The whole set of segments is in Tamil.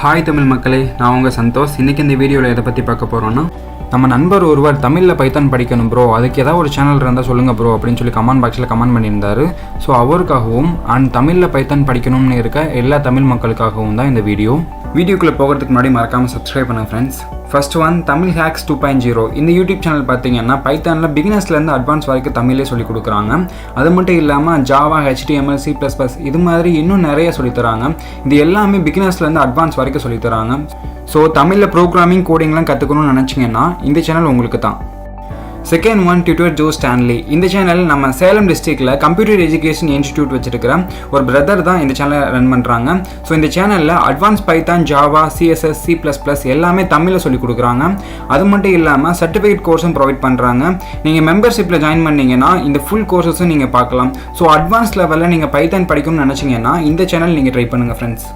ஹாய் தமிழ் மக்களே, நான் உங்கள் சந்தோஷ். இன்றைக்கி இந்த வீடியோவில் எதை பற்றி பார்க்க போகிறோன்னா, நம்ம நண்பர் ஒருவர் தமிழில் பைத்தான் படிக்கணும் ப்ரோ, அதுக்கு ஏதாவது ஒரு சேனல் இருந்தால் சொல்லுங்கள் ப்ரோ அப்படின்னு சொல்லி கமெண்ட் பாக்ஸில் கமெண்ட் பண்ணியிருந்தார். ஸோ அவருக்காகவும் அண்ட் தமிழில் பைத்தான் படிக்கணும்னு இருக்க எல்லா தமிழ் மக்களுக்காகவும் தான் இந்த வீடியோக்குள்ளே போகிறதுக்கு முன்னாடி மறக்காமல் சப்ஸ்கிரைப் பண்ணுங்கள் friends. First one, Tamil hacks 2.0. இந்த யூடியூப் சேனல் பார்த்தீங்கன்னா பைத்தானில் பிகினர்ஸ்லேருந்து அட்வான்ஸ் வரைக்கும் தமிழே சொல்லிக் கொடுக்குறாங்க. அது மட்டும் இல்லாமல் ஜாவா, HTML, C++ இது மாதிரி இன்னும் நிறைய சொல்லித்தராங்க. இது எல்லாமே பிகினர்ஸ்லேருந்து அட்வான்ஸ் வரைக்கும் சொல்லித்தராங்க. ஸோ தமிழில் ப்ரோக்ராமிங், கோடிங்லாம் கற்றுக்கணும்னு நினச்சிங்கன்னா இந்த சேனல் உங்களுக்கு தான். Second one, tutor Joe Stanley. இந்த சேனல் நம்ம சேலம் டிஸ்ட்ரிக்டில் கம்ப்யூட்டர் எஜுகேஷன் இன்ஸ்டிடியூட் வச்சுருக்கிற ஒரு பிரதர் தான் இந்த சேனலை ரன் பண்ணுறாங்க. ஸோ இந்த சேனலில் advance Python, Java, CSS, C++ எல்லாமே தமிழில் சொல்லிக் கொடுக்குறாங்க. அது மட்டும் இல்லாமல் சர்டிஃபிகேட் கோர்ஸும் ப்ரொவைட் பண்ணுறாங்க. நீங்கள் மெம்பர்ஷிப்பில் ஜாயின் பண்ணிங்கன்னா இந்த ஃபுல் கோர்ஸஸும் நீங்கள் பார்க்கலாம். ஸோ அட்வான்ஸ் லெவலில் நீங்கள் பைத்தான் படிக்கணும்னு நினச்சிங்கன்னா இந்த சேனல் நீங்கள் ட்ரை பண்ணுங்கள் friends.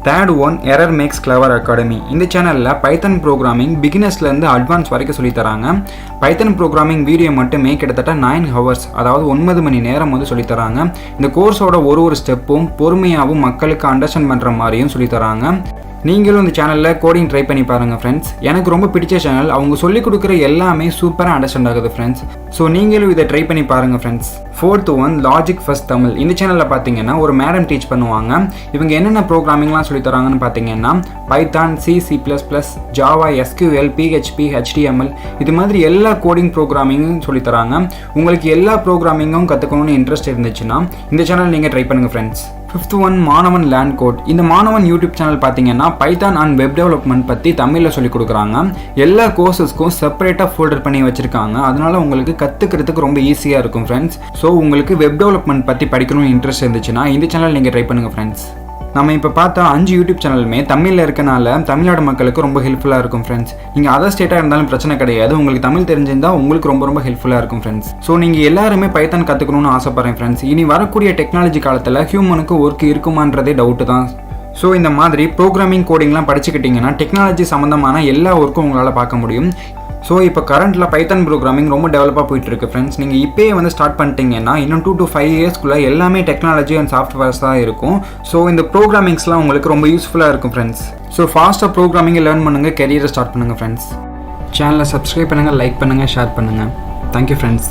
Third one, error makes clever academy. இந்த சேனலில் பைத்தன் ப்ரோக்ராமிங் பிகினர்ஸ்லேருந்து அட்வான்ஸ் வரைக்கும் சொல்லித்தராங்க. பைத்தன் ப்ரோக்ராமிங் வீடியோ மட்டுமே கிட்டத்தட்ட 9 ஹவர்ஸ், அதாவது 9 மணி நேரம் வந்து சொல்லித்தராங்க. இந்த கோர்ஸோட ஒரு ஸ்டெப்பும் பொறுமையாகவும் மக்களுக்கு அண்டர்ஸ்டாண்ட் பண்ணுற மாதிரியும் சொல்லித்தராங்க. நீங்களும் இந்த சேனலில் கோடிங் ட்ரை பண்ணி பாருங்கள் ஃப்ரெண்ட்ஸ். எனக்கு ரொம்ப பிடிச்ச சேனல். அவங்க சொல்லிக் கொடுக்குற எல்லாமே சூப்பராக அண்டர்ஸ்டாண்ட் ஆகுது ஃப்ரெண்ட்ஸ். ஸோ நீங்களும் இதை ட்ரை பண்ணி பாருங்கள் friends. Fourth one, logic first Tamil. இந்த சேனலில் பார்த்தீங்கன்னா ஒரு மேடம் டீச் பண்ணுவாங்க. இவங்க என்னென்ன ப்ரோக்ராமிங்லாம் சொல்லித்தராங்கன்னு பார்த்தீங்கன்னா Python, C++, Java, SQL, PHP, HTML இது மாதிரி எல்லா கோடிங் ப்ரோக்ராமிங்கும் சொல்லித்தராங்க. உங்களுக்கு எல்லா ப்ரோக்ராமிங்கும் கற்றுக்கணும்னு இன்ட்ரெஸ்ட் இருந்துச்சுன்னா இந்த சேனல் நீங்கள் ட்ரை பண்ணுங்கள் ஃப்ரெண்ட்ஸ். ஃபிஃப்த் ஒன், மாணவன் லேண்ட் கோட். இந்த மாணவன் யூடியூப் சேனல் பார்த்தீங்கன்னா பைத்தான் அண்ட் வெப் டெவலப்மெண்ட் பற்றி தமிழில் சொல்லிக் கொடுக்குறாங்க. எல்லா கோர்சஸ்க்கும் செப்பரேட்டாக ஃபோல்டர் பண்ணி வச்சுருக்காங்க. அதனால உங்களுக்கு கற்றுக்கிறதுக்கு ரொம்ப ஈஸியாக இருக்கும் ஃப்ரெண்ட்ஸ். ஸோ உங்களுக்கு வெப் டெவலப்மெண்ட் பற்றி படிக்கணும்னு இன்ட்ரெஸ்ட் இருந்துச்சுன்னா இந்த சேனல் நீங்கள் ட்ரை பண்ணுங்கள் ஃப்ரெண்ட்ஸ். நம்ம இப்போ பார்த்தா 5 யூடியூப் சேனலுமே தமிழில் இருக்கனால தமிழ்நாடு மக்களுக்கு ரொம்ப ஹெல்ப்ஃபுல்லாக இருக்கும் ஃப்ரெண்ட்ஸ். நீங்கள் அதர் ஸ்டேட்டாக இருந்தாலும் பிரச்சனை கிடையாது. உங்களுக்கு தமிழ் தெரிஞ்சிருந்தால் உங்களுக்கு ரொம்ப ஹெல்ப்ஃபுல்லாக இருக்கும் ஃப்ரெண்ட்ஸ். ஸோ நீங்கள் எல்லாருமே பைத்தான் கற்றுக்கணும்னு ஆசைப்படுறேன் ஃப்ரெண்ட்ஸ். இனி வரக்கூடிய டெக்னாலஜி காலத்தில் ஹியூமனுக்கு ஒர்க் இருக்குமான்றதே டவுட்டு தான். ஸோ இந்த மாதிரி ப்ரோக்ராமிங், கோடிங்லாம் படிச்சுக்கிட்டிங்கன்னா டெக்னாலஜி சம்மந்தமான எல்லா ஒர்க்கும் உங்களால் பார்க்க முடியும். ஸோ இப்போ கரண்ட்டில் பைத்தான் ப்ரோக்ராமிங் ரொம்ப டெவலப்பாக போயிட்டுருக்கு ஃப்ரெண்ட்ஸ். நீங்கள் இப்போயே வந்து ஸ்டார்ட் பண்ணிட்டீங்கன்னா இன்னும் 2 to 5 இயர்ஸ்க்குள்ளே எல்லாமே டெக்னாலஜி அண்ட் சாஃப்ட்வேர்ஸ் தான் இருக்கும். ஸோ இந்த ப்ரோக்ராமிங்ஸ்லாம் உங்களுக்கு ரொம்ப யூஸ்ஃபுல்லாக இருக்கும் ஃப்ரெண்ட்ஸ். ஸோ ஃபாஸ்ட்டாக ப்ரோக்ராமிங்கை லேர்ன் பண்ணுங்கள், கெரியரை ஸ்டார்ட் பண்ணுங்கள் ஃப்ரெண்ட்ஸ். சேனலை சப்ஸ்கிரைப் பண்ணுங்கள், லைக் பண்ணுங்கள், ஷேர் பண்ணுங்கள். Thank you friends.